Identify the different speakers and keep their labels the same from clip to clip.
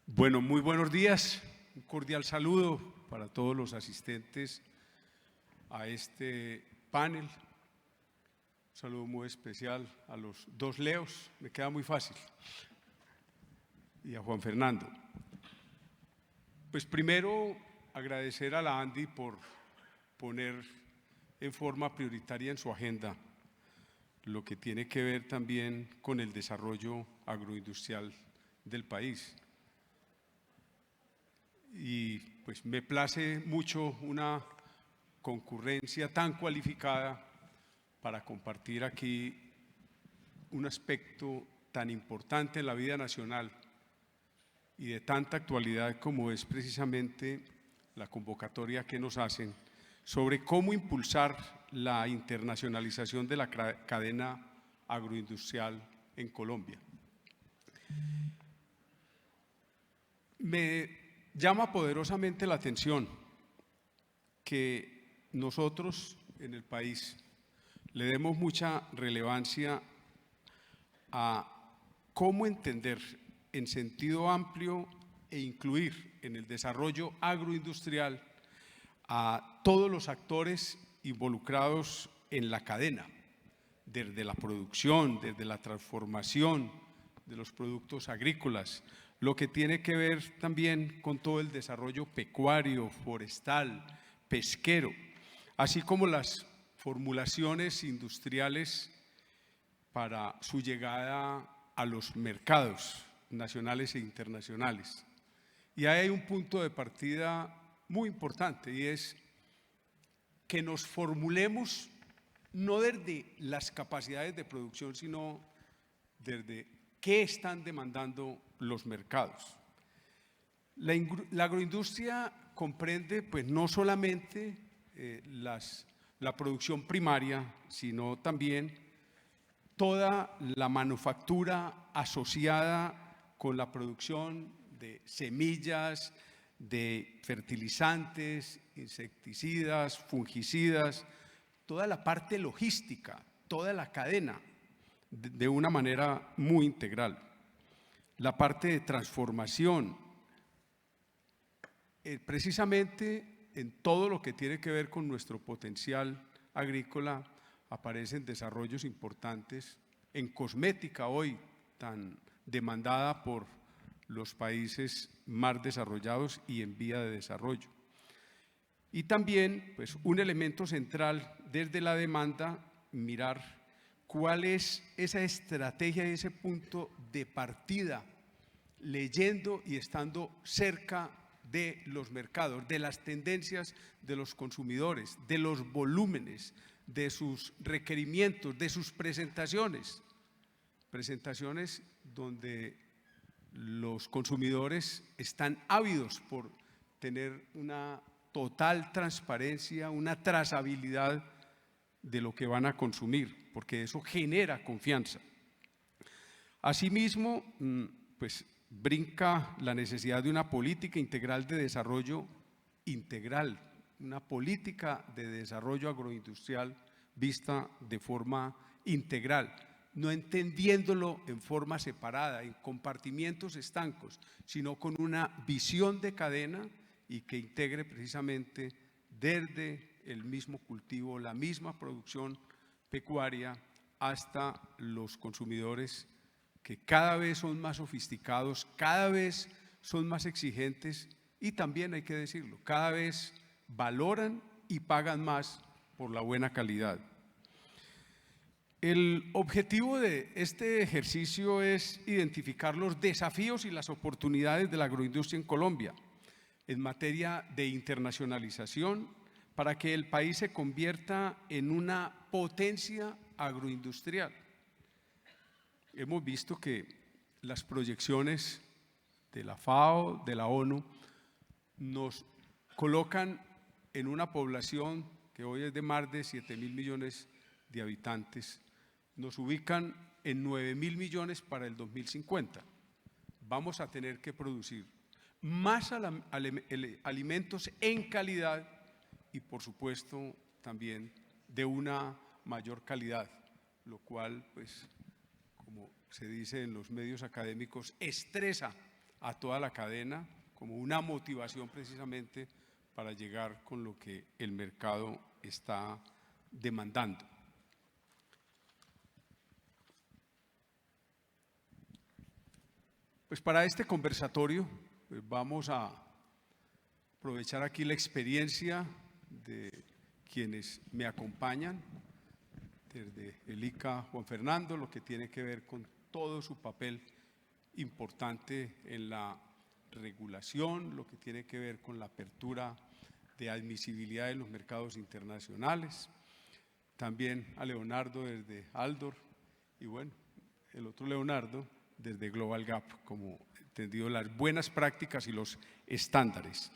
Speaker 1: Bueno, muy buenos días, un cordial saludo para todos los asistentes a este panel. Un saludo muy especial a los dos Leos, me queda muy fácil, y a Juan Fernando. Pues primero agradecer a la ANDI por poner en forma prioritaria en su agenda lo que tiene que ver también con el desarrollo agroindustrial del país. Y pues me place mucho una concurrencia tan cualificada para compartir aquí un aspecto tan importante en la vida nacional y de tanta actualidad como es precisamente la convocatoria que nos hacen sobre cómo impulsar la internacionalización de la cadena agroindustrial en Colombia. Me llama poderosamente la atención que nosotros en el país le demos mucha relevancia a cómo entender en sentido amplio e incluir en el desarrollo agroindustrial a todos los actores involucrados en la cadena, desde la producción, desde la transformación de los productos agrícolas, lo que tiene que ver también con todo el desarrollo pecuario, forestal, pesquero, así como las formulaciones industriales para su llegada a los mercados nacionales e internacionales. Y ahí hay un punto de partida muy importante y es que nos formulemos no desde las capacidades de producción, sino desde qué están demandando los mercados. La agroindustria comprende pues no solamente la producción primaria, sino también toda la manufactura asociada con la producción de semillas, de fertilizantes, insecticidas, fungicidas, toda la parte logística, toda la cadena, de una manera muy integral. La parte de transformación, precisamente en todo lo que tiene que ver con nuestro potencial agrícola, aparecen desarrollos importantes en cosmética hoy, tan demandada por los países más desarrollados y en vía de desarrollo. Y también, pues, un elemento central desde la demanda, mirar cuál es esa estrategia y ese punto de partida, leyendo y estando cerca de los mercados, de las tendencias de los consumidores, de los volúmenes, de sus requerimientos, de sus presentaciones donde los consumidores están ávidos por tener una total transparencia, una trazabilidad de lo que van a consumir, porque eso genera confianza. Asimismo, pues brinca la necesidad de una política integral de desarrollo integral, una política de desarrollo agroindustrial vista de forma integral, no entendiéndolo en forma separada, en compartimientos estancos, sino con una visión de cadena y que integre precisamente desde el mismo cultivo, la misma producción pecuaria, hasta los consumidores que cada vez son más sofisticados, cada vez son más exigentes y también hay que decirlo, cada vez valoran y pagan más por la buena calidad. El objetivo de este ejercicio es identificar los desafíos y las oportunidades de la agroindustria en Colombia en materia de internacionalización para que el país se convierta en una potencia agroindustrial. Hemos visto que las proyecciones de la FAO, de la ONU, nos colocan en una población que hoy es de más de 7.000 millones de habitantes, nos ubican en 9.000 millones para el 2050. Vamos a tener que producir más alimentos en calidad y por supuesto también de una mayor calidad, lo cual pues como se dice en los medios académicos estresa a toda la cadena como una motivación precisamente para llegar con lo que el mercado está demandando. Pues para este conversatorio pues vamos a aprovechar aquí la experiencia de quienes me acompañan, desde el ICA Juan Fernando, lo que tiene que ver con todo su papel importante en la regulación, lo que tiene que ver con la apertura de admisibilidad en los mercados internacionales, también a Leonardo desde Aldor y bueno, el otro Leonardo desde Global Gap, como entendido las buenas prácticas y los estándares.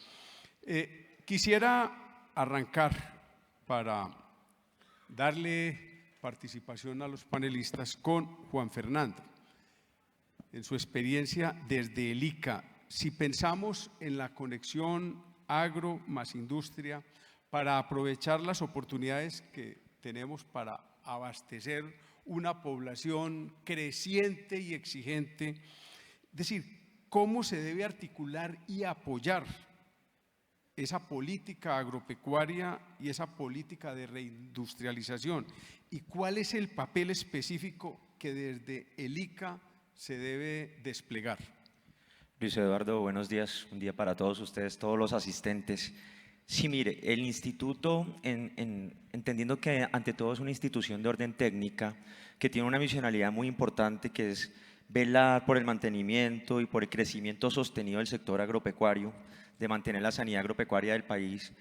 Speaker 1: Quisiera arrancar para darle participación a los panelistas con Juan Fernando. En su experiencia desde el ICA, si pensamos en la conexión agro más industria para aprovechar las oportunidades que tenemos para abastecer una población creciente y exigente, es decir, cómo se debe articular y apoyar esa política agropecuaria y esa política de reindustrialización y cuál es el papel específico que desde el ICA se debe desplegar.
Speaker 2: Luis Eduardo, buenos días, un día para todos ustedes, todos los asistentes. Sí, mire, el instituto, entendiendo que ante todo es una institución de orden técnica, que tiene una misionalidad muy importante, que es velar por el mantenimiento y por el crecimiento sostenido del sector agropecuario, de mantener la sanidad agropecuaria del país,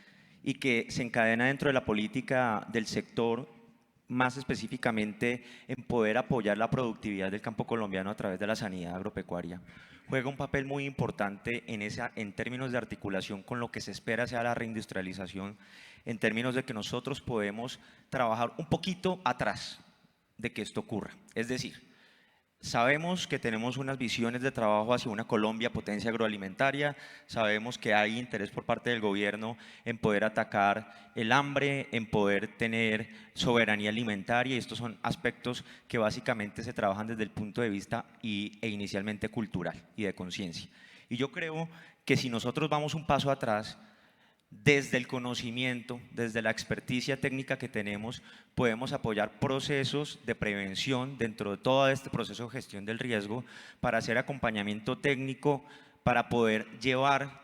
Speaker 2: y que se encadena dentro de la política del sector, más específicamente en poder apoyar la productividad del campo colombiano a través de la sanidad agropecuaria. Juega un papel muy importante en términos de articulación con lo que se espera sea la reindustrialización, en términos de que nosotros podemos trabajar un poquito atrás de que esto ocurra. Es decir, sabemos que tenemos unas visiones de trabajo hacia una Colombia potencia agroalimentaria, sabemos que hay interés por parte del gobierno en poder atacar el hambre, en poder tener soberanía alimentaria, y estos son aspectos que básicamente se trabajan desde el punto de vista e inicialmente cultural y de conciencia. Y yo creo que si nosotros vamos un paso atrás, desde el conocimiento, desde la experticia técnica que tenemos, podemos apoyar procesos de prevención dentro de todo este proceso de gestión del riesgo para hacer acompañamiento técnico, para poder llevar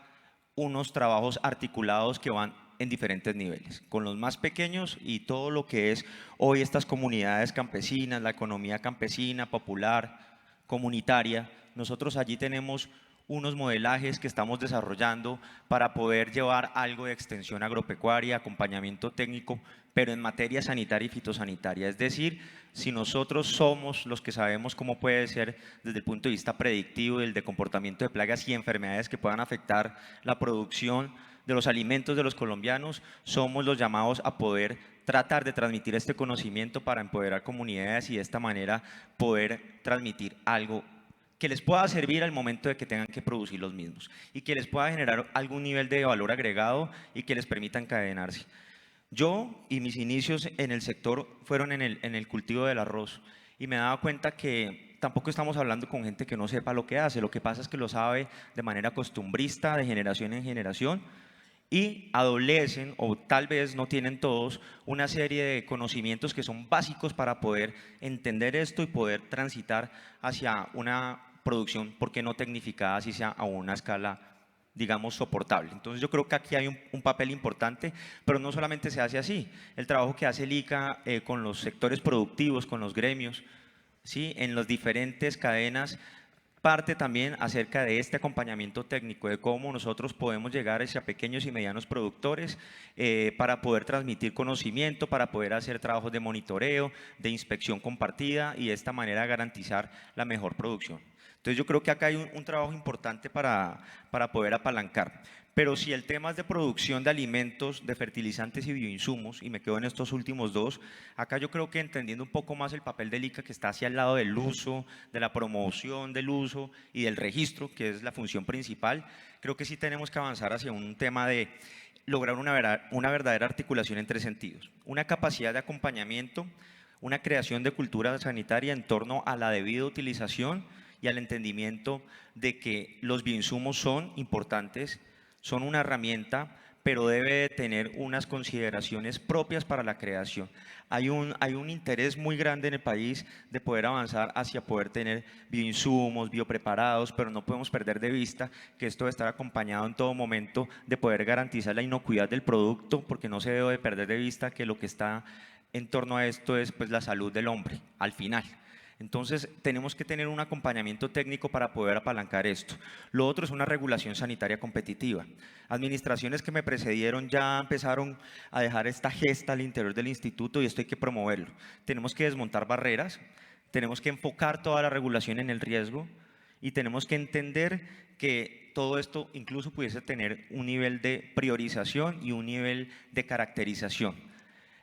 Speaker 2: unos trabajos articulados que van en diferentes niveles, con los más pequeños y todo lo que es hoy estas comunidades campesinas, la economía campesina, popular, comunitaria. Nosotros allí tenemos unos modelajes que estamos desarrollando para poder llevar algo de extensión agropecuaria, acompañamiento técnico, pero en materia sanitaria y fitosanitaria. Es decir, si nosotros somos los que sabemos cómo puede ser desde el punto de vista predictivo del de comportamiento de plagas y enfermedades que puedan afectar la producción de los alimentos de los colombianos, somos los llamados a poder tratar de transmitir este conocimiento para empoderar comunidades y de esta manera poder transmitir algo que les pueda servir al momento de que tengan que producir los mismos y que les pueda generar algún nivel de valor agregado y que les permita encadenarse. Yo y mis inicios en el sector fueron en el cultivo del arroz y me daba cuenta que tampoco estamos hablando con gente que no sepa lo que hace, lo que pasa es que lo sabe de manera costumbrista, de generación en generación, y adolecen, o tal vez no tienen todos, una serie de conocimientos que son básicos para poder entender esto y poder transitar hacia una producción, ¿por qué no tecnificada, así sea a una escala, digamos, soportable? Entonces yo creo que aquí hay un papel importante, pero no solamente se hace así. El trabajo que hace el ICA con los sectores productivos, con los gremios, ¿sí?, en las diferentes cadenas, parte también acerca de este acompañamiento técnico, de cómo nosotros podemos llegar hacia pequeños y medianos productores para poder transmitir conocimiento, para poder hacer trabajos de monitoreo, de inspección compartida y de esta manera garantizar la mejor producción. Entonces yo creo que acá hay un trabajo importante para poder apalancar. Pero si el tema es de producción de alimentos, de fertilizantes y bioinsumos, y me quedo en estos últimos dos, acá yo creo que entendiendo un poco más el papel del ICA, que está hacia el lado del uso, de la promoción del uso y del registro, que es la función principal, creo que sí tenemos que avanzar hacia un tema de lograr una verdadera articulación en tres sentidos. Una capacidad de acompañamiento, una creación de cultura sanitaria en torno a la debida utilización y al entendimiento de que los bioinsumos son importantes, son una herramienta, pero debe tener unas consideraciones propias para la creación. Hay un interés muy grande en el país de poder avanzar hacia poder tener bioinsumos, biopreparados, pero no podemos perder de vista que esto debe estar acompañado en todo momento de poder garantizar la inocuidad del producto, porque no se debe perder de vista que lo que está en torno a esto es pues la salud del hombre al final. Entonces, tenemos que tener un acompañamiento técnico para poder apalancar esto. Lo otro es una regulación sanitaria competitiva. Administraciones que me precedieron ya empezaron a dejar esta gesta al interior del instituto y esto hay que promoverlo. Tenemos que desmontar barreras, tenemos que enfocar toda la regulación en el riesgo y tenemos que entender que todo esto incluso pudiese tener un nivel de priorización y un nivel de caracterización.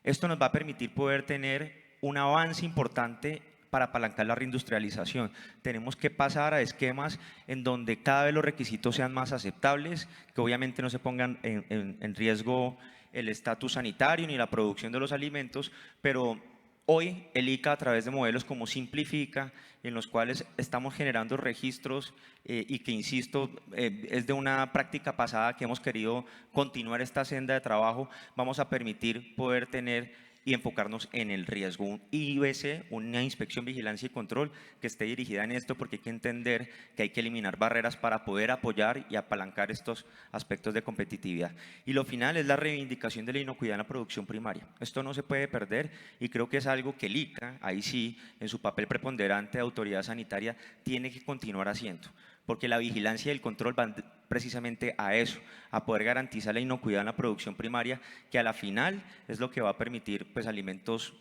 Speaker 2: Esto nos va a permitir poder tener un avance importante para apalancar la reindustrialización. Tenemos que pasar a esquemas en donde cada vez los requisitos sean más aceptables, que obviamente no se pongan en riesgo el estatus sanitario ni la producción de los alimentos, pero hoy el ICA a través de modelos como Simplifica, en los cuales estamos generando registros y que, insisto, es de una práctica pasada que hemos querido continuar esta senda de trabajo, vamos a permitir poder tener y enfocarnos en el riesgo. Un IBC, una inspección, vigilancia y control que esté dirigida en esto, porque hay que entender que hay que eliminar barreras para poder apoyar y apalancar estos aspectos de competitividad. Y lo final es la reivindicación de la inocuidad en la producción primaria. Esto no se puede perder y creo que es algo que el ICA, ahí sí, en su papel preponderante de autoridad sanitaria, tiene que continuar haciendo, porque la vigilancia y el control van precisamente a eso, a poder garantizar la inocuidad en la producción primaria, que a la final es lo que va a permitir pues, alimentos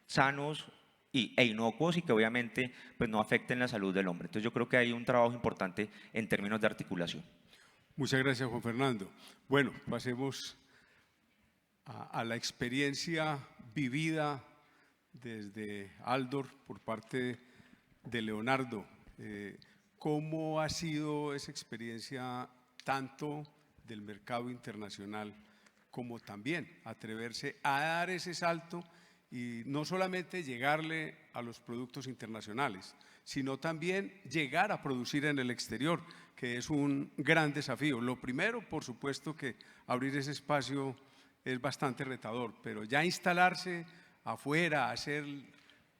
Speaker 2: sanos e inocuos y que obviamente pues, no afecten la salud del hombre. Entonces yo creo que hay un trabajo importante en términos de articulación.
Speaker 1: Muchas gracias, Juan Fernando. Bueno, pasemos a la experiencia vivida desde Aldor por parte de Leonardo. ¿Cómo ha sido esa experiencia tanto del mercado internacional como también atreverse a dar ese salto y no solamente llegarle a los productos internacionales, sino también llegar a producir en el exterior, que es un gran desafío? Lo primero, por supuesto, que abrir ese espacio es bastante retador, pero ya instalarse afuera, hacer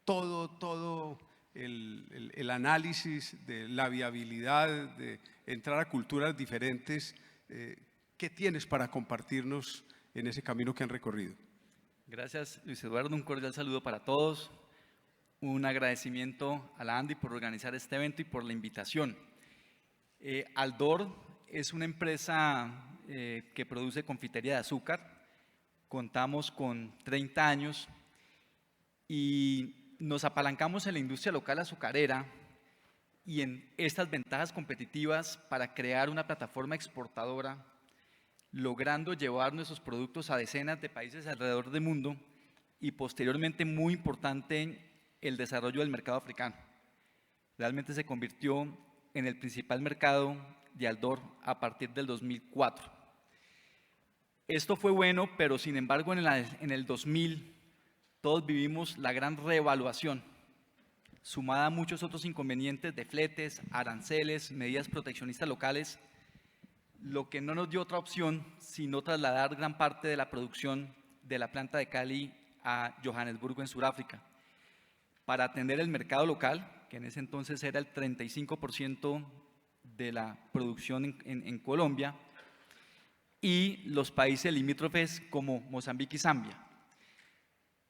Speaker 1: todo el análisis de la viabilidad, de entrar a culturas diferentes, ¿qué tienes para compartirnos en ese camino que han recorrido?
Speaker 3: Gracias, Luis Eduardo. Un cordial saludo para todos. Un agradecimiento a la ANDI por organizar este evento y por la invitación. Aldor es una empresa que produce confitería de azúcar. Contamos con 30 años y nos apalancamos en la industria local azucarera y en estas ventajas competitivas para crear una plataforma exportadora, logrando llevar nuestros productos a decenas de países alrededor del mundo y posteriormente, muy importante, el desarrollo del mercado africano. Realmente se convirtió en el principal mercado de Aldor a partir del 2004. Esto fue bueno, pero sin embargo en el 2000 todos vivimos la gran reevaluación, sumada a muchos otros inconvenientes de fletes, aranceles, medidas proteccionistas locales, lo que no nos dio otra opción sino trasladar gran parte de la producción de la planta de Cali a Johannesburgo, en Sudáfrica, para atender el mercado local, que en ese entonces era el 35% de la producción en Colombia, y los países limítrofes como Mozambique y Zambia.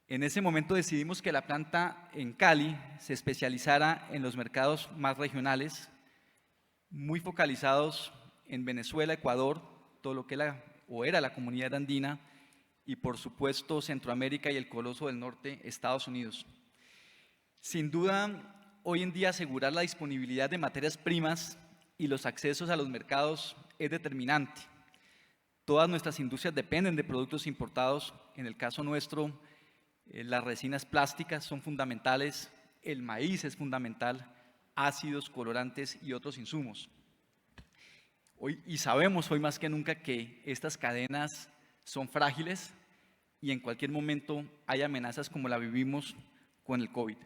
Speaker 3: En ese momento decidimos que la planta en Cali se especializara en los mercados más regionales, muy focalizados en Venezuela, Ecuador, todo lo que era la comunidad andina, y por supuesto Centroamérica y el coloso del norte, Estados Unidos. Sin duda, hoy en día asegurar la disponibilidad de materias primas y los accesos a los mercados es determinante. Todas nuestras industrias dependen de productos importados. En el caso nuestro, las resinas plásticas son fundamentales, el maíz es fundamental, ácidos, colorantes y otros insumos. Y sabemos hoy más que nunca que estas cadenas son frágiles y en cualquier momento hay amenazas como la vivimos con el COVID.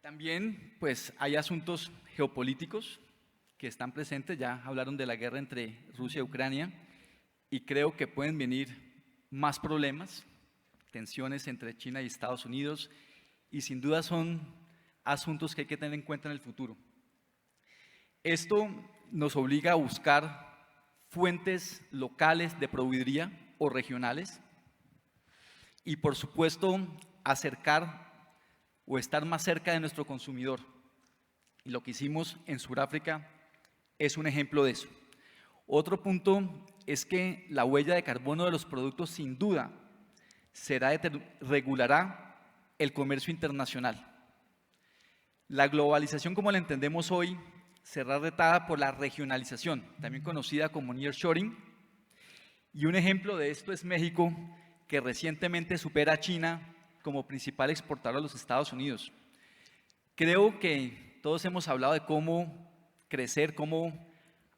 Speaker 3: También pues hay asuntos geopolíticos que están presentes, ya hablaron de la guerra entre Rusia y Ucrania, y creo que pueden venir más problemas, tensiones entre China y Estados Unidos, y sin duda son asuntos que hay que tener en cuenta en el futuro. Esto nos obliga a buscar fuentes locales de proveeduría o regionales y, por supuesto, acercar o estar más cerca de nuestro consumidor. Y lo que hicimos en Sudáfrica es un ejemplo de eso. Otro punto es que la huella de carbono de los productos sin duda regulará el comercio internacional. La globalización como la entendemos hoy será retada por la regionalización, también conocida como nearshoring, y un ejemplo de esto es México, que recientemente supera a China como principal exportador a los Estados Unidos. Creo que todos hemos hablado de cómo crecer, cómo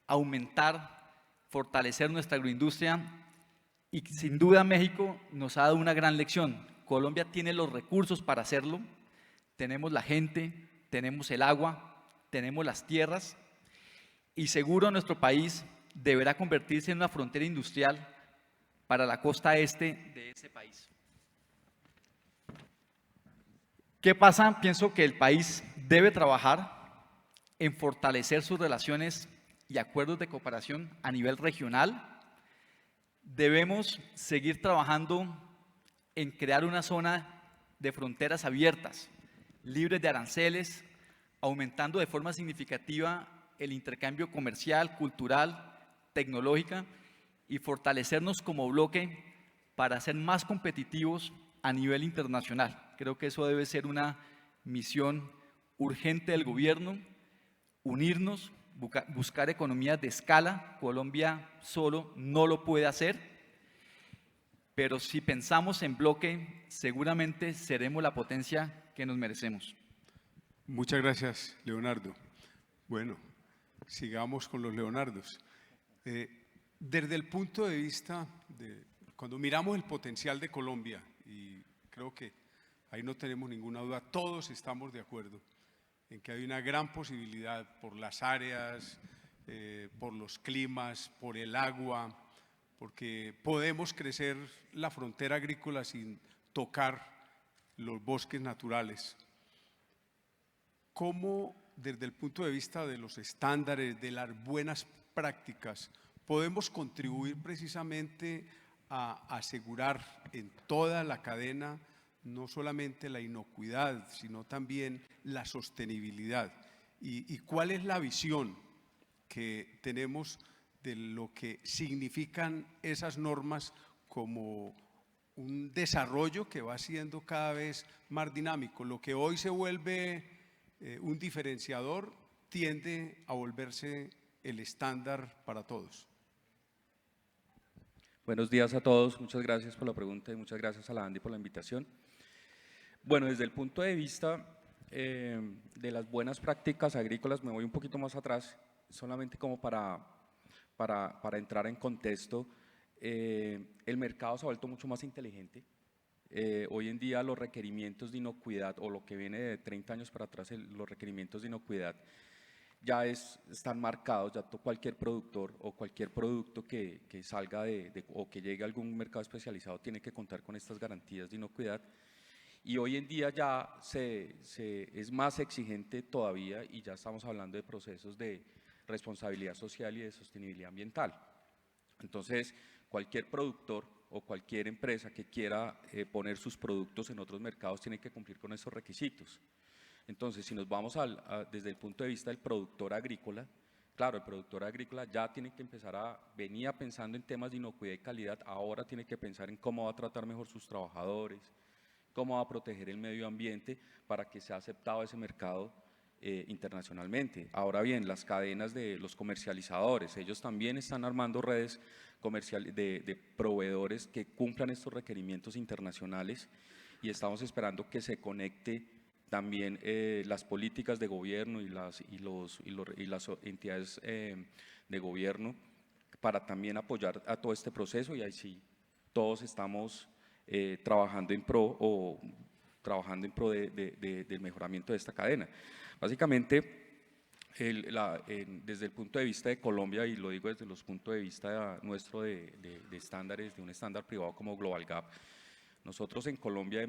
Speaker 3: aumentar, fortalecer nuestra agroindustria, y sin duda México nos ha dado una gran lección. Colombia tiene los recursos para hacerlo, tenemos la gente, tenemos el agua, tenemos las tierras, y seguro nuestro país deberá convertirse en una frontera industrial para la costa este de ese país. ¿Qué pasa? Pienso que el país debe trabajar en fortalecer sus relaciones y acuerdos de cooperación a nivel regional. Debemos seguir trabajando en crear una zona de fronteras abiertas, libres de aranceles, aumentando de forma significativa el intercambio comercial, cultural, tecnológica, y fortalecernos como bloque para ser más competitivos a nivel internacional. Creo que eso debe ser una misión urgente del gobierno, unirnos, buscar economías de escala. Colombia solo no lo puede hacer, pero si pensamos en bloque, seguramente seremos la potencia que nos merecemos.
Speaker 1: Muchas gracias, Leonardo. Bueno, sigamos con los Leonardos. Desde el punto de vista de cuando miramos el potencial de Colombia, y creo que ahí no tenemos ninguna duda, todos estamos de acuerdo en que hay una gran posibilidad por las áreas, por los climas, por el agua, porque podemos crecer la frontera agrícola sin tocar los bosques naturales. ¿Cómo, desde el punto de vista de los estándares, de las buenas prácticas, podemos contribuir precisamente a asegurar en toda la cadena no solamente la inocuidad, sino también la sostenibilidad? ¿Y cuál es la visión que tenemos de lo que significan esas normas como un desarrollo que va siendo cada vez más dinámico? Lo que hoy se vuelve un diferenciador tiende a volverse el estándar para todos.
Speaker 4: Buenos días a todos, muchas gracias por la pregunta y muchas gracias a la Andy por la invitación. Bueno, desde el punto de vista de las buenas prácticas agrícolas, me voy un poquito más atrás, solamente como para entrar en contexto. El mercado se ha vuelto mucho más inteligente. Hoy en día los requerimientos de inocuidad, o lo que viene de 30 años para atrás, los requerimientos de inocuidad, ya están marcados. Ya cualquier productor o cualquier producto que salga o que llegue a algún mercado especializado tiene que contar con estas garantías de inocuidad. Y hoy en día ya es más exigente todavía, y ya estamos hablando de procesos de responsabilidad social y de sostenibilidad ambiental. Entonces, cualquier productor o cualquier empresa que quiera poner sus productos en otros mercados tiene que cumplir con esos requisitos. Entonces, si nos vamos desde el punto de vista del productor agrícola, claro, el productor agrícola ya tiene que venía pensando en temas de inocuidad y calidad, ahora tiene que pensar en cómo va a tratar mejor sus trabajadores, cómo va a proteger el medio ambiente para que sea aceptado ese mercado internacionalmente. Ahora bien, las cadenas de los comercializadores, ellos también están armando redes de proveedores que cumplan estos requerimientos internacionales, y estamos esperando que se conecte también las políticas de gobierno y las entidades de gobierno para también apoyar a todo este proceso, y ahí sí todos estamos trabajando en pro, o trabajando en pro del mejoramiento de esta cadena. Básicamente, desde el punto de vista de Colombia, y lo digo desde los puntos de vista nuestro de estándares, de un estándar privado como Global Gap, nosotros en Colombia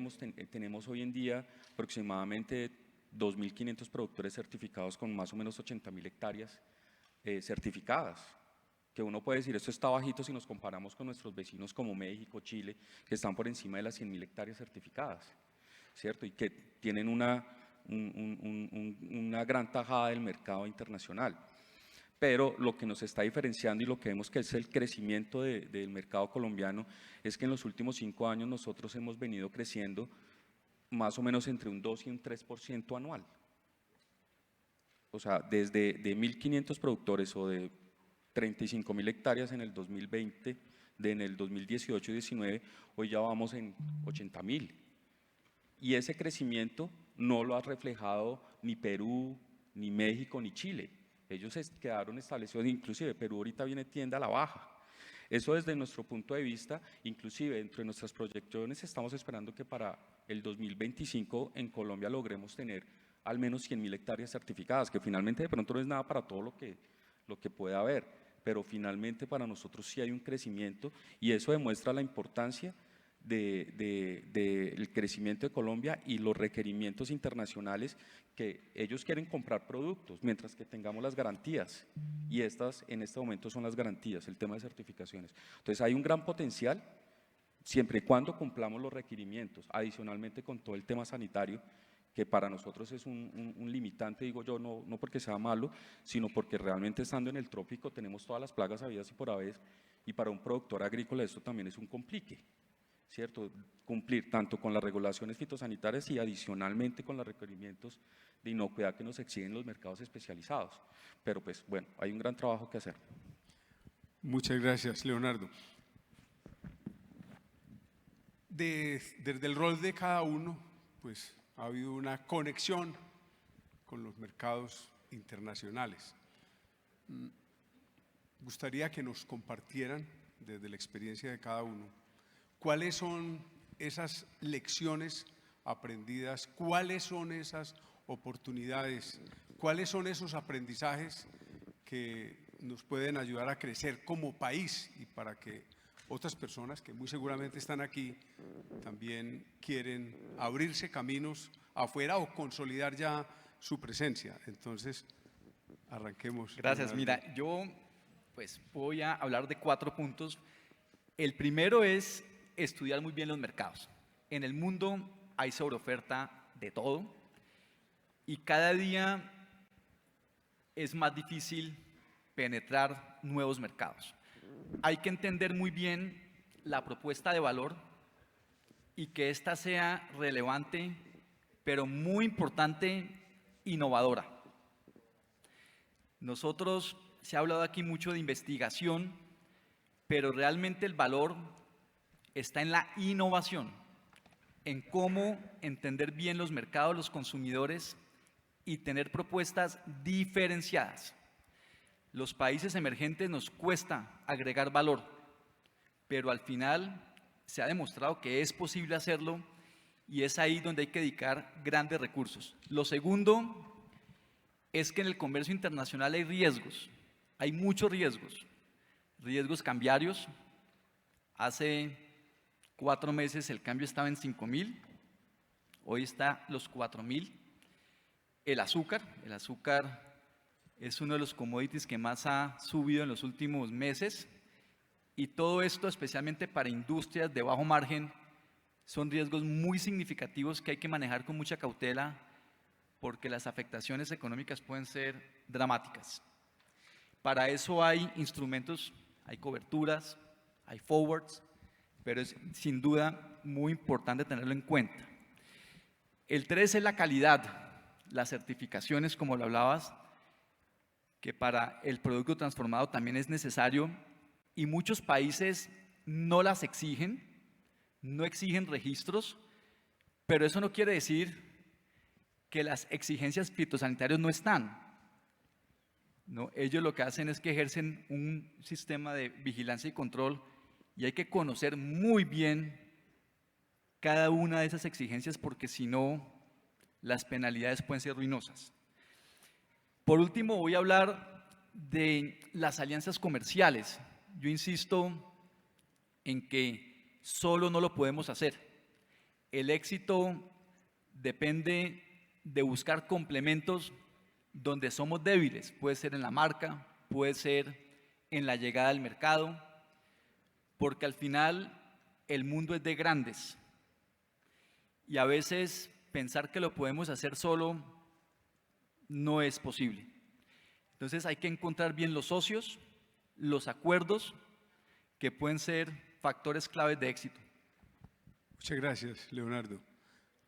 Speaker 4: tenemos hoy en día aproximadamente 2.500 productores certificados con más o menos 80.000 hectáreas certificadas, que uno puede decir, esto está bajito si nos comparamos con nuestros vecinos como México, Chile, que están por encima de las 100.000 hectáreas certificadas, ¿cierto? Y que tienen una gran tajada del mercado internacional. Pero lo que nos está diferenciando y lo que vemos que es el crecimiento del mercado colombiano es que en los últimos 5 años nosotros hemos venido creciendo más o menos entre un 2 y un 3% anual. O sea, desde de 1.500 productores o de 35.000 hectáreas en el 2020, en el 2018 y 19, hoy ya vamos en 80.000. Y ese crecimiento no lo ha reflejado ni Perú, ni México, ni Chile. Ellos quedaron establecidos, inclusive Perú ahorita viene tiende a la baja. Eso desde nuestro punto de vista, inclusive dentro de nuestras proyecciones estamos esperando que para el 2025 en Colombia logremos tener al menos 100.000 hectáreas certificadas, que finalmente de pronto no es nada para todo lo que pueda haber, pero finalmente para nosotros sí hay un crecimiento y eso demuestra la importancia del crecimiento de Colombia y los requerimientos internacionales que ellos quieren comprar productos, mientras que tengamos las garantías, y estas en este momento son las garantías, el tema de certificaciones. Entonces hay un gran potencial, siempre y cuando cumplamos los requerimientos, adicionalmente con todo el tema sanitario, que para nosotros es un limitante, digo yo, no porque sea malo, sino porque realmente estando en el trópico tenemos todas las plagas habidas y por haber, y para un productor agrícola esto también es un complique, ¿cierto? Cumplir tanto con las regulaciones fitosanitarias y adicionalmente con los requerimientos de inocuidad que nos exigen los mercados especializados. Pero pues bueno, hay un gran trabajo que hacer.
Speaker 1: Muchas gracias, Leonardo. Desde el rol de cada uno, pues ha habido una conexión con los mercados internacionales. Gustaría que nos compartieran desde la experiencia de cada uno cuáles son esas lecciones aprendidas, cuáles son esas oportunidades, cuáles son esos aprendizajes que nos pueden ayudar a crecer como país y para que otras personas que muy seguramente están aquí también quieren abrirse caminos afuera o consolidar ya su presencia. Entonces, arranquemos.
Speaker 3: Gracias.
Speaker 1: Leonardo.
Speaker 3: Mira, yo pues voy a hablar de 4 puntos. El primero es estudiar muy bien los mercados. En el mundo hay sobreoferta de todo y cada día es más difícil penetrar nuevos mercados. Hay que entender muy bien la propuesta de valor y que ésta sea relevante, pero muy importante, innovadora. Nosotros, se ha hablado aquí mucho de investigación, pero realmente el valor está en la innovación, en cómo entender bien los mercados, los consumidores y tener propuestas diferenciadas. Los países emergentes nos cuesta agregar valor, pero al final se ha demostrado que es posible hacerlo y es ahí donde hay que dedicar grandes recursos. Lo segundo es que en el comercio internacional hay riesgos, hay muchos riesgos, riesgos cambiarios. Hace 4 meses el cambio estaba en 5.000, hoy está los 4.000. El azúcar es uno de los commodities que más ha subido en los últimos meses y todo esto, especialmente para industrias de bajo margen, son riesgos muy significativos que hay que manejar con mucha cautela porque las afectaciones económicas pueden ser dramáticas. Para eso hay instrumentos, hay coberturas, hay forwards, pero es sin duda muy importante tenerlo en cuenta. El 3 es la calidad, las certificaciones, como lo hablabas, que para el producto transformado también es necesario y muchos países no las exigen, no exigen registros, pero eso no quiere decir que las exigencias fitosanitarias no están. No, ellos lo que hacen es que ejercen un sistema de vigilancia y control y hay que conocer muy bien cada una de esas exigencias porque si no, las penalidades pueden ser ruinosas. Por último, voy a hablar de las alianzas comerciales. Yo insisto en que solo no lo podemos hacer. El éxito depende de buscar complementos donde somos débiles. Puede ser en la marca, puede ser en la llegada al mercado, porque al final el mundo es de grandes. Y a veces pensar que lo podemos hacer solo no es posible. Entonces hay que encontrar bien los socios, los acuerdos, que pueden ser factores claves de éxito.
Speaker 1: Muchas gracias, Leonardo.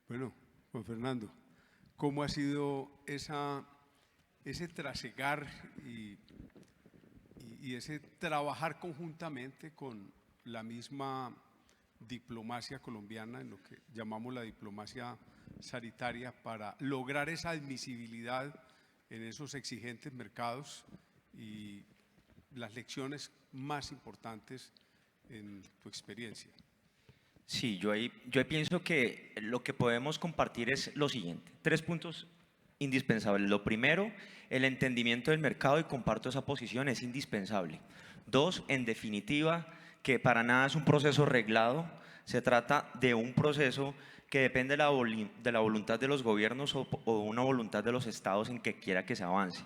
Speaker 1: Bueno, Juan Fernando, ¿cómo ha sido ese trasegar y ese trabajar conjuntamente con la misma diplomacia colombiana, en lo que llamamos la diplomacia sanitaria, para lograr esa admisibilidad en esos exigentes mercados y las lecciones más importantes en tu experiencia?
Speaker 2: Sí, yo ahí pienso que lo que podemos compartir es lo siguiente: 3 puntos indispensables. Lo primero, el entendimiento del mercado, y comparto esa posición, es indispensable. 2, en definitiva, que para nada es un proceso reglado, se trata de un proceso que depende de la voluntad de los gobiernos o una voluntad de los estados en que quiera que se avance.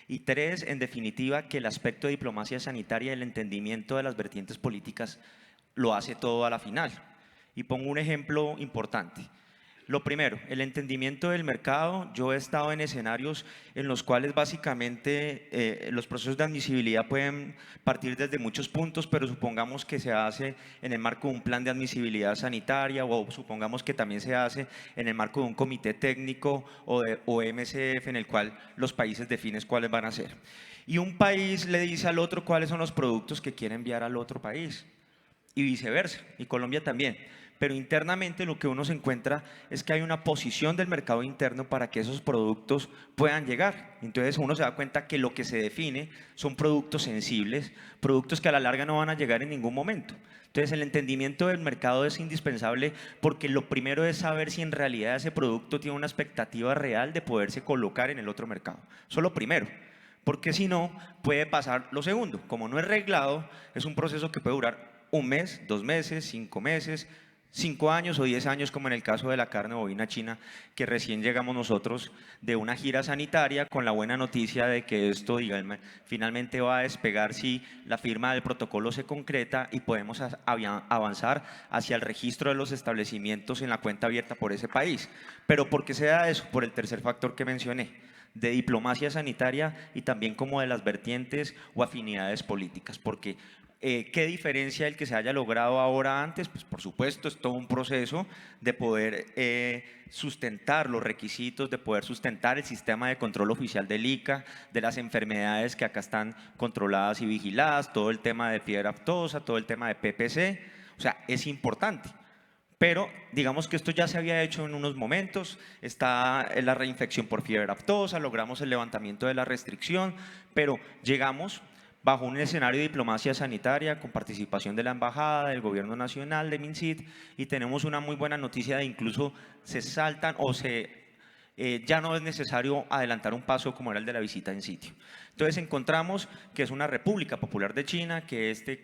Speaker 2: Y 3, en definitiva, que el aspecto de diplomacia sanitaria y el entendimiento de las vertientes políticas lo hace todo a la final. Y pongo un ejemplo importante. Lo primero, el entendimiento del mercado. Yo he estado en escenarios en los cuales básicamente los procesos de admisibilidad pueden partir desde muchos puntos, pero supongamos que se hace en el marco de un plan de admisibilidad sanitaria, o supongamos que también se hace en el marco de un comité técnico o MCF, en el cual los países definen cuáles van a ser. Y un país le dice al otro cuáles son los productos que quiere enviar al otro país, y viceversa, y Colombia también. Pero internamente lo que uno se encuentra es que hay una posición del mercado interno para que esos productos puedan llegar. Entonces uno se da cuenta que lo que se define son productos sensibles, productos que a la larga no van a llegar en ningún momento. Entonces el entendimiento del mercado es indispensable, porque lo primero es saber si en realidad ese producto tiene una expectativa real de poderse colocar en el otro mercado. Eso es lo primero. Porque si no, puede pasar lo segundo. Como no es reglado, es un proceso que puede durar 1 mes, 2 meses, 5 meses, 5 años o 10 años, como en el caso de la carne bovina china, que recién llegamos nosotros de una gira sanitaria con la buena noticia de que esto, díganme, finalmente va a despegar si la firma del protocolo se concreta y podemos avanzar hacia el registro de los establecimientos en la cuenta abierta por ese país. Pero ¿por qué se da eso? Por el tercer factor que mencioné, de diplomacia sanitaria y también como de las vertientes o afinidades políticas, porque ¿qué diferencia el que se haya logrado ahora antes? Pues por supuesto es todo un proceso de poder sustentar los requisitos, de poder sustentar el sistema de control oficial del ICA, de las enfermedades que acá están controladas y vigiladas, todo el tema de fiebre aftosa, todo el tema de PPC, o sea, es importante. Pero digamos que esto ya se había hecho en unos momentos, está la reinfección por fiebre aftosa, logramos el levantamiento de la restricción, pero llegamos bajo un escenario de diplomacia sanitaria con participación de la Embajada, del Gobierno Nacional, de MinSit, y tenemos una muy buena noticia de incluso se saltan o ya no es necesario adelantar un paso como era el de la visita en sitio. Entonces encontramos que es una República Popular de China, que este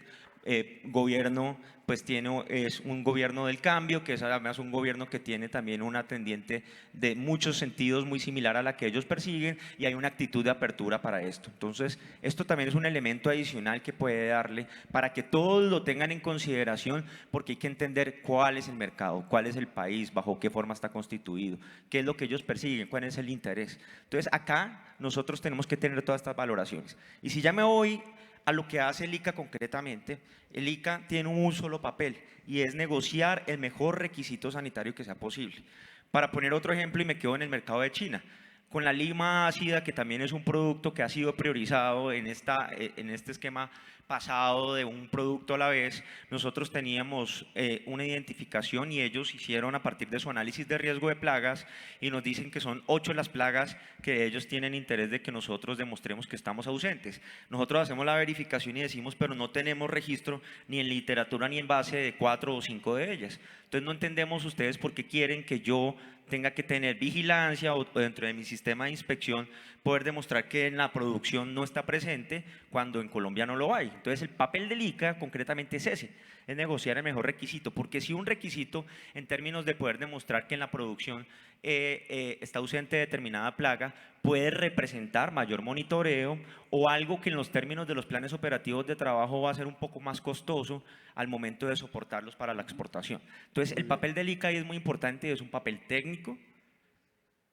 Speaker 2: gobierno pues es un gobierno del cambio, que es además un gobierno que tiene también una tendiente de muchos sentidos muy similar a la que ellos persiguen, y hay una actitud de apertura para esto. Entonces esto también es un elemento adicional que puede darle para que todos lo tengan en consideración, porque hay que entender cuál es el mercado, cuál es el país, bajo qué forma está constituido, qué es lo que ellos persiguen, cuál es el interés. Entonces acá nosotros tenemos que tener todas estas valoraciones. Y si ya me voy a lo que hace el ICA concretamente, el ICA tiene un solo papel, y es negociar el mejor requisito sanitario que sea posible. Para poner otro ejemplo, y me quedo en el mercado de China, Con la lima ácida, que también es un producto que ha sido priorizado en este esquema pasado de un producto a la vez, nosotros teníamos una identificación y ellos hicieron a partir de su análisis de riesgo de plagas y nos dicen que son 8 las plagas que ellos tienen interés de que nosotros demostremos que estamos ausentes. Nosotros hacemos la verificación y decimos, pero no tenemos registro ni en literatura ni en base de 4 o 5 de ellas. Entonces no entendemos ustedes por qué quieren que yo tenga que tener vigilancia o dentro de mi sistema de inspección poder demostrar que en la producción no está presente cuando en Colombia no lo hay. Entonces el papel del ICA concretamente es ese, es negociar el mejor requisito, porque si un requisito en términos de poder demostrar que en la producción está ausente determinada plaga, puede representar mayor monitoreo o algo que en los términos de los planes operativos de trabajo va a ser un poco más costoso al momento de soportarlos para la exportación. Entonces el papel del ICA es muy importante, es un papel técnico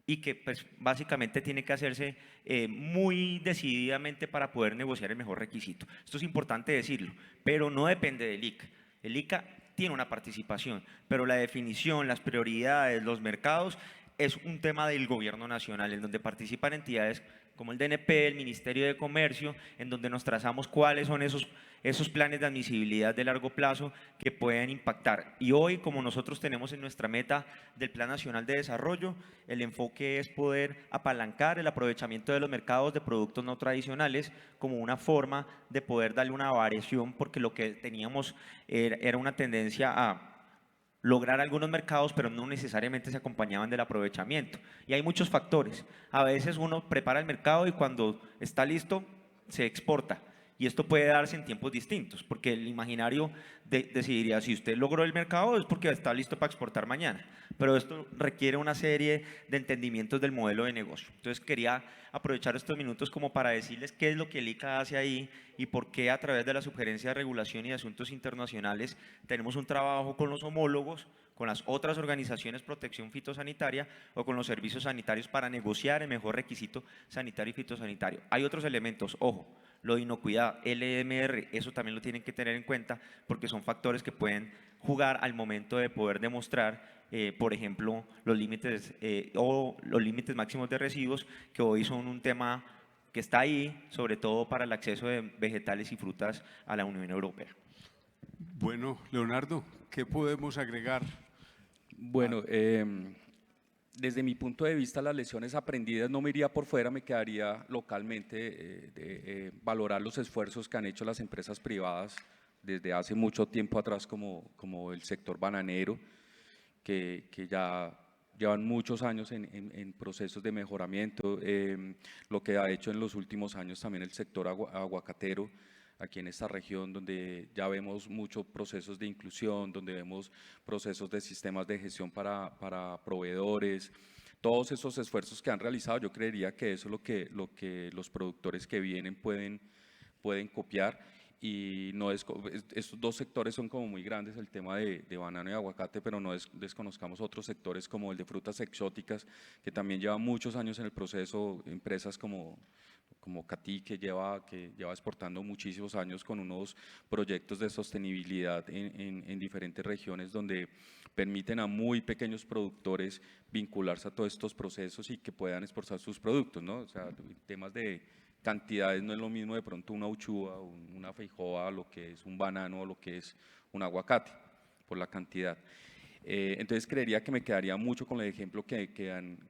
Speaker 2: y que pues, básicamente tiene que hacerse muy decididamente para poder negociar el mejor requisito. Esto es importante decirlo, pero no depende del ICA. El ICA tiene una participación, pero la definición, las prioridades, los mercados, es un tema del gobierno nacional, en donde participan entidades como el DNP, el Ministerio de Comercio, en donde nos trazamos cuáles son esos planes de admisibilidad de largo plazo que pueden impactar. Y hoy, como nosotros tenemos en nuestra meta del Plan Nacional de Desarrollo, el enfoque es poder apalancar el aprovechamiento de los mercados de productos no tradicionales como una forma de poder darle una variación, porque lo que teníamos era una tendencia a lograr algunos mercados, pero no necesariamente se acompañaban del aprovechamiento. Y hay muchos factores. A veces uno prepara el mercado y cuando está listo, se exporta. Y esto puede darse en tiempos distintos, porque el imaginario decidiría, si usted logró el mercado es porque está listo para exportar mañana. Pero esto requiere una serie de entendimientos del modelo de negocio. Entonces quería aprovechar estos minutos como para decirles qué es lo que el ICA hace ahí y por qué a través de la Sugerencia de Regulación y de Asuntos Internacionales tenemos un trabajo con los homólogos, con las otras organizaciones de protección fitosanitaria o con los servicios sanitarios para negociar el mejor requisito sanitario y fitosanitario. Hay otros elementos, ojo, lo de inocuidad, LMR, eso también lo tienen que tener en cuenta porque son factores que pueden jugar al momento de poder demostrar, por ejemplo, los límites o los límites máximos de residuos, que hoy son un tema que está ahí, sobre todo para el acceso de vegetales y frutas a la Unión Europea.
Speaker 1: Bueno, Leonardo, ¿qué podemos agregar?
Speaker 4: Bueno, desde mi punto de vista, las lecciones aprendidas no me iría por fuera, me quedaría localmente de valorar los esfuerzos que han hecho las empresas privadas desde hace mucho tiempo atrás, como el sector bananero, que ya llevan muchos años en procesos de mejoramiento, lo que ha hecho en los últimos años también el sector aguacatero, aquí en esta región, donde ya vemos muchos procesos de inclusión, donde vemos procesos de sistemas de gestión para proveedores, todos esos esfuerzos que han realizado, yo creería que eso es lo que los productores que vienen pueden copiar. Y no estos dos sectores son como muy grandes, el tema de banano y aguacate, pero no desconozcamos otros sectores como el de frutas exóticas, que también llevan muchos años en el proceso, empresas como Catí, que lleva exportando muchísimos años con unos proyectos de sostenibilidad en diferentes regiones donde permiten a muy pequeños productores vincularse a todos estos procesos y que puedan exportar sus productos, ¿no? O sea, temas de cantidades no es lo mismo de pronto una uchuva, una feijoa, lo que es un banano o lo que es un aguacate, por la cantidad. Entonces creería que me quedaría mucho con el ejemplo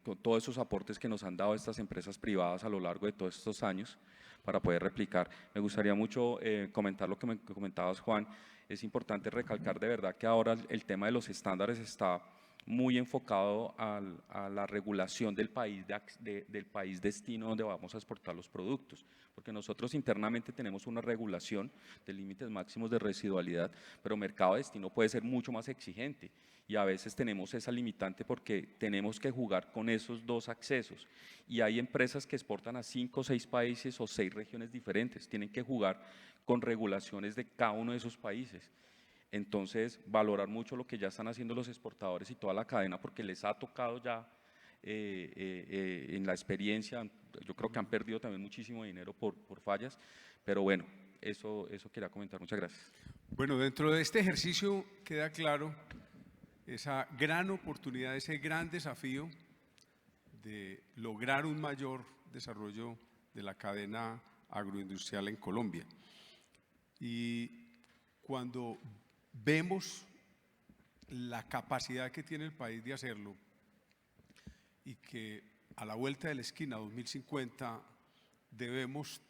Speaker 4: con todos esos aportes que nos han dado estas empresas privadas a lo largo de todos estos años para poder replicar. Me gustaría mucho comentar lo que me comentabas, Juan. Es importante recalcar de verdad que ahora el tema de los estándares está muy enfocado a la regulación del país, del país destino donde vamos a exportar los productos, porque nosotros internamente tenemos una regulación de límites máximos de residualidad, pero mercado destino puede ser mucho más exigente y a veces tenemos esa limitante porque tenemos que jugar con esos dos accesos y hay empresas que exportan a 5 o 6 países o 6 regiones diferentes, tienen que jugar con regulaciones de cada uno de esos países. Entonces, valorar mucho lo que ya están haciendo los exportadores y toda la cadena, porque les ha tocado ya en la experiencia, yo creo que han perdido también muchísimo dinero por fallas, pero bueno, eso quería comentar. Muchas gracias.
Speaker 1: Bueno, dentro de este ejercicio queda claro esa gran oportunidad, ese gran desafío de lograr un mayor desarrollo de la cadena agroindustrial en Colombia. Y cuando vemos la capacidad que tiene el país de hacerlo y que a la vuelta de la esquina, 2050, debemos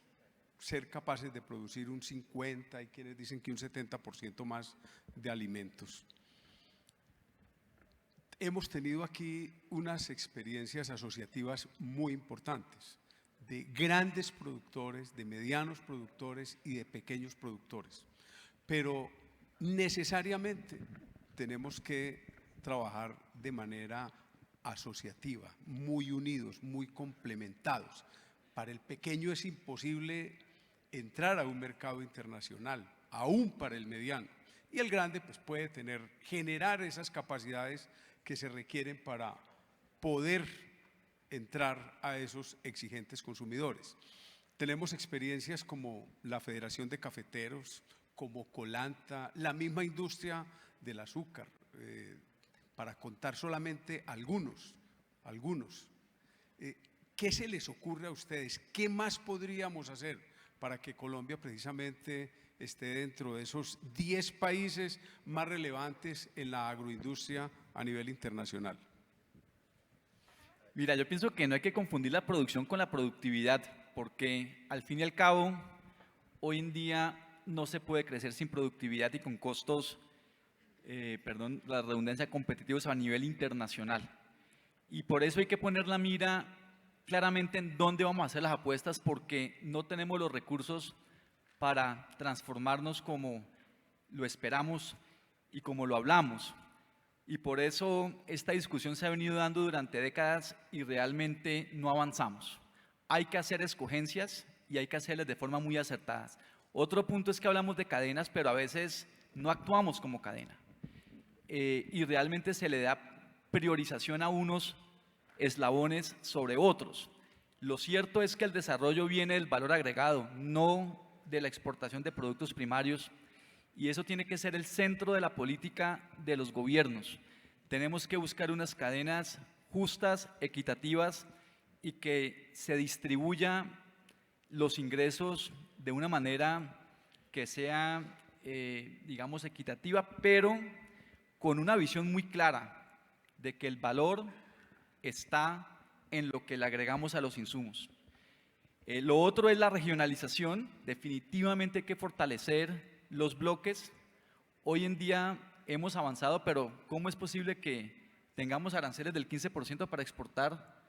Speaker 1: ser capaces de producir un 50%, hay quienes dicen que un 70% más de alimentos. Hemos tenido aquí unas experiencias asociativas muy importantes, de grandes productores, de medianos productores y de pequeños productores. Pero necesariamente tenemos que trabajar de manera asociativa, muy unidos, muy complementados. Para el pequeño es imposible entrar a un mercado internacional, aún para el mediano. Y el grande pues puede generar esas capacidades que se requieren para poder entrar a esos exigentes consumidores. Tenemos experiencias como la Federación de Cafeteros, como Colanta, la misma industria del azúcar, para contar solamente algunos. ¿Qué se les ocurre a ustedes? ¿Qué más podríamos hacer para que Colombia precisamente esté dentro de esos 10 países más relevantes en la agroindustria a nivel internacional?
Speaker 3: Mira, yo pienso que no hay que confundir la producción con la productividad, porque al fin y al cabo, hoy en día no se puede crecer sin productividad y con costos, perdón, la redundancia, competitivos a nivel internacional. Y por eso hay que poner la mira claramente en dónde vamos a hacer las apuestas, porque no tenemos los recursos para transformarnos como lo esperamos y como lo hablamos. Y por eso esta discusión se ha venido dando durante décadas y realmente no avanzamos. Hay que hacer escogencias y hay que hacerlas de forma muy acertada. Otro punto es que hablamos de cadenas, pero a veces no actuamos como cadena. Y realmente se le da priorización a unos eslabones sobre otros. Lo cierto es que el desarrollo viene del valor agregado, no de la exportación de productos primarios, y eso tiene que ser el centro de la política de los gobiernos. Tenemos que buscar unas cadenas justas, equitativas y que se distribuya los ingresos de una manera que sea, digamos, equitativa, pero con una visión muy clara de que el valor está en lo que le agregamos a los insumos. Lo otro es la regionalización. Definitivamente hay que fortalecer los bloques. Hoy en día hemos avanzado, pero ¿cómo es posible que tengamos aranceles del 15% para exportar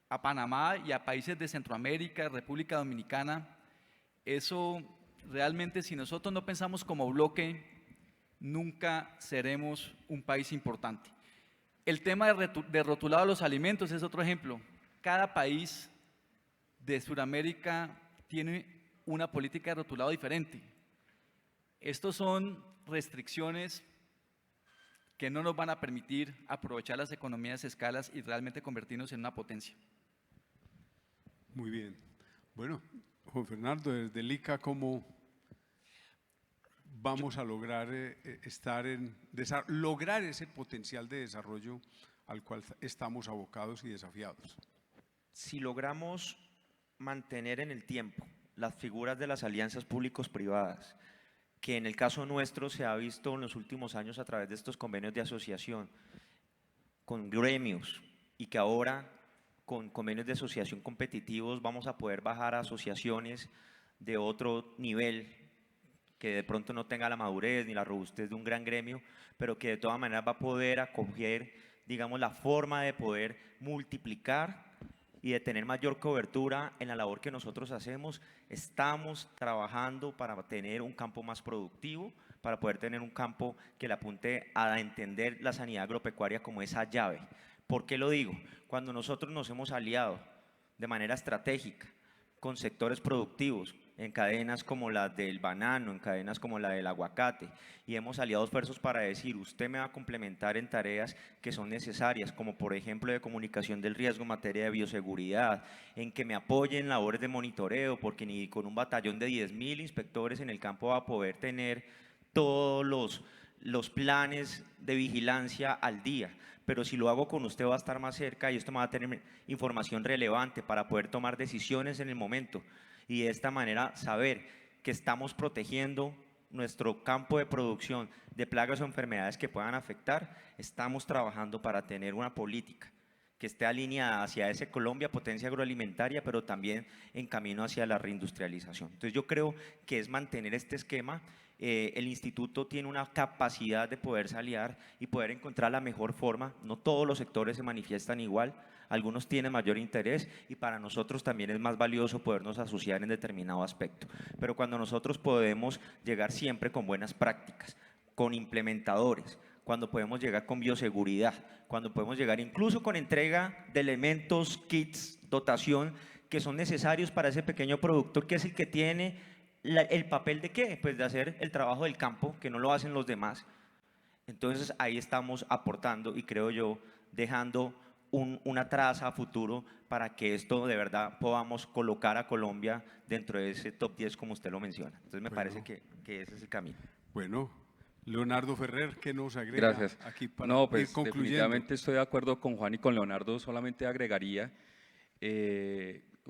Speaker 3: a Panamá y a países de Centroamérica, República Dominicana? Eso realmente, si nosotros no pensamos como bloque, nunca seremos un país importante. El tema de rotulado de los alimentos es otro ejemplo. Cada país de Sudamérica tiene una política de rotulado diferente. Estos son restricciones que no nos van a permitir aprovechar las economías de escalas y realmente convertirnos en una potencia.
Speaker 1: Muy bien. Bueno, Juan Fernando, desde el ICA, ¿cómo vamos a lograr lograr ese potencial de desarrollo al cual estamos abocados y desafiados?
Speaker 2: Si logramos mantener en el tiempo las figuras de las alianzas públicos-privadas, que en el caso nuestro se ha visto en los últimos años a través de estos convenios de asociación con gremios, y que ahora con convenios de asociación competitivos vamos a poder bajar a asociaciones de otro nivel, que de pronto no tenga la madurez ni la robustez de un gran gremio, pero que de todas maneras va a poder acoger, digamos, la forma de poder multiplicar y de tener mayor cobertura en la labor que nosotros hacemos. Estamos trabajando para tener un campo más productivo, para poder tener un campo que le apunte a entender la sanidad agropecuaria como esa llave. ¿Por qué lo digo? Cuando nosotros nos hemos aliado de manera estratégica con sectores productivos, en cadenas como la del banano, en cadenas como la del aguacate, y hemos aliado esfuerzos para decir, usted me va a complementar en tareas que son necesarias, como por ejemplo de comunicación del riesgo en materia de bioseguridad, en que me apoye en labores de monitoreo, porque ni con un batallón de 10.000 inspectores en el campo va a poder tener todos los planes de vigilancia al día, pero si lo hago con usted va a estar más cerca y esto me va a tener información relevante para poder tomar decisiones en el momento y de esta manera saber que estamos protegiendo nuestro campo de producción de plagas o enfermedades que puedan afectar. Estamos trabajando para tener una política que esté alineada hacia ese Colombia, potencia agroalimentaria, pero también en camino hacia la reindustrialización. Entonces yo creo que es mantener este esquema. El instituto tiene una capacidad de poderse aliar y poder encontrar la mejor forma. No todos los sectores se manifiestan igual, algunos tienen mayor interés y para nosotros también es más valioso podernos asociar en determinado aspecto. Pero cuando nosotros podemos llegar siempre con buenas prácticas, con implementadores, cuando podemos llegar con bioseguridad, cuando podemos llegar incluso con entrega de elementos, kits, dotación que son necesarios para ese pequeño productor que es el que tiene el papel de qué, pues de hacer el trabajo del campo, que no lo hacen los demás. Entonces ahí estamos aportando y creo yo dejando una traza a futuro para que esto de verdad podamos colocar a Colombia dentro de ese top 10 como usted lo menciona. Entonces me parece que ese es el camino.
Speaker 1: Bueno, Leonardo Ferrer, ¿qué nos agrega
Speaker 4: Gracias.
Speaker 1: aquí para
Speaker 4: No,
Speaker 1: ir
Speaker 4: pues
Speaker 1: concluyendo?
Speaker 4: definitivamente estoy de acuerdo con Juan y con Leonardo, solamente agregaría,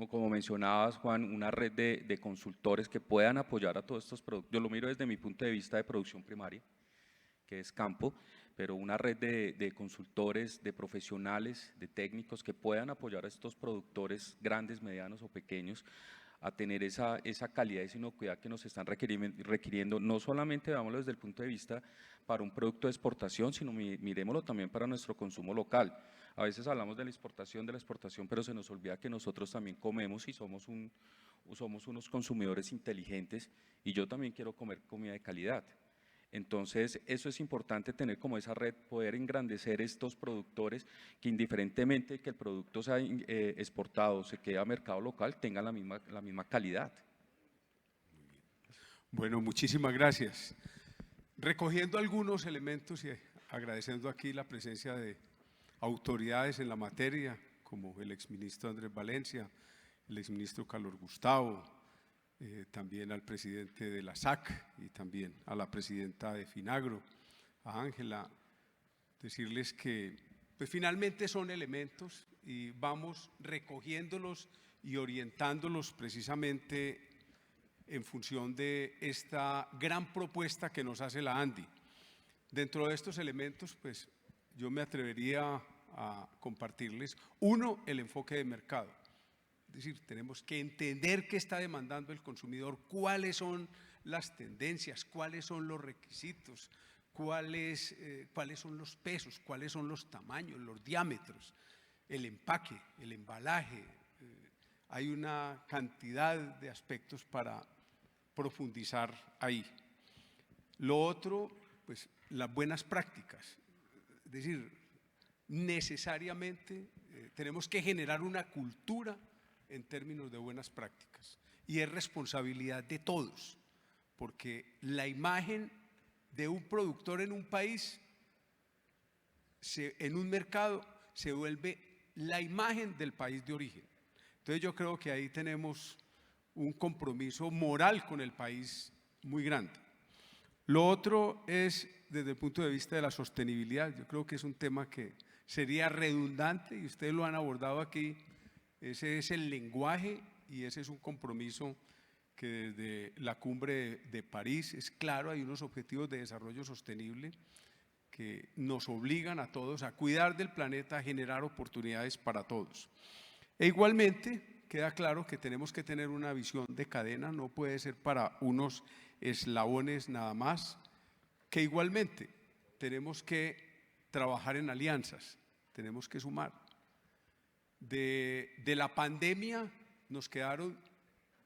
Speaker 4: como mencionabas Juan, una red de consultores que puedan apoyar a todos estos productos. Yo lo miro desde mi punto de vista de producción primaria, que es campo, pero una red de consultores, de profesionales, de técnicos que puedan apoyar a estos productores grandes, medianos o pequeños a tener esa calidad y inocuidad que nos están requiriendo, no solamente veámoslo desde el punto de vista para un producto de exportación, sino miremoslo también para nuestro consumo local. A veces hablamos de la exportación, pero se nos olvida que nosotros también comemos y somos unos consumidores inteligentes y yo también quiero comer comida de calidad. Entonces, eso es importante tener como esa red, poder engrandecer estos productores que indiferentemente que el producto sea exportado o se quede a mercado local, tengan la misma calidad.
Speaker 1: Bueno, muchísimas gracias. Recogiendo algunos elementos y agradeciendo aquí la presencia de autoridades en la materia, como el exministro Andrés Valencia, el exministro Carlos Gustavo, también al presidente de la SAC y también a la presidenta de Finagro, a Ángela, decirles que pues, finalmente son elementos y vamos recogiéndolos y orientándolos precisamente en función de esta gran propuesta que nos hace la ANDI. Dentro de estos elementos, pues yo me atrevería a compartirles, uno, el enfoque de mercado. Es decir, tenemos que entender qué está demandando el consumidor, cuáles son las tendencias, cuáles son los requisitos, cuáles son los pesos, cuáles son los tamaños, los diámetros, el empaque, el embalaje. Hay una cantidad de aspectos para profundizar ahí. Lo otro, pues las buenas prácticas. Es decir, necesariamente tenemos que generar una cultura en términos de buenas prácticas y es responsabilidad de todos, porque la imagen de un productor en un país, en un mercado, se vuelve la imagen del país de origen. Entonces yo creo que ahí tenemos un compromiso moral con el país muy grande. Lo otro es desde el punto de vista de la sostenibilidad. Yo creo que es un tema que sería redundante y ustedes lo han abordado aquí. Ese es el lenguaje y ese es un compromiso que desde la cumbre de París es claro, hay unos objetivos de desarrollo sostenible que nos obligan a todos a cuidar del planeta, a generar oportunidades para todos. E igualmente queda claro que tenemos que tener una visión de cadena, no puede ser para unos eslabones nada más, que igualmente tenemos que trabajar en alianzas, tenemos que sumar. De la pandemia nos quedaron,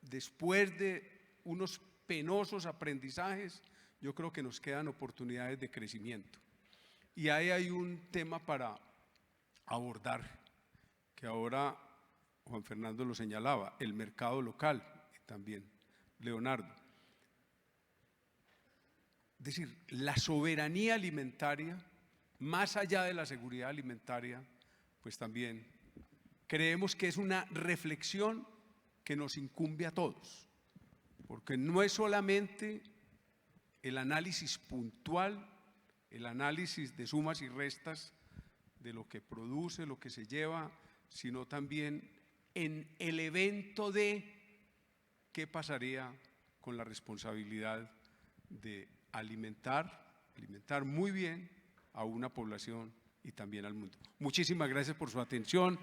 Speaker 1: después de unos penosos aprendizajes, yo creo que nos quedan oportunidades de crecimiento. Y ahí hay un tema para abordar, que ahora Juan Fernando lo señalaba, el mercado local, y también Leonardo. Es decir, la soberanía alimentaria, más allá de la seguridad alimentaria, pues también creemos que es una reflexión que nos incumbe a todos, porque no es solamente el análisis puntual, el análisis de sumas y restas de lo que produce, lo que se lleva, sino también en el evento de qué pasaría con la responsabilidad de alimentar muy bien a una población y también al mundo. Muchísimas gracias por su atención.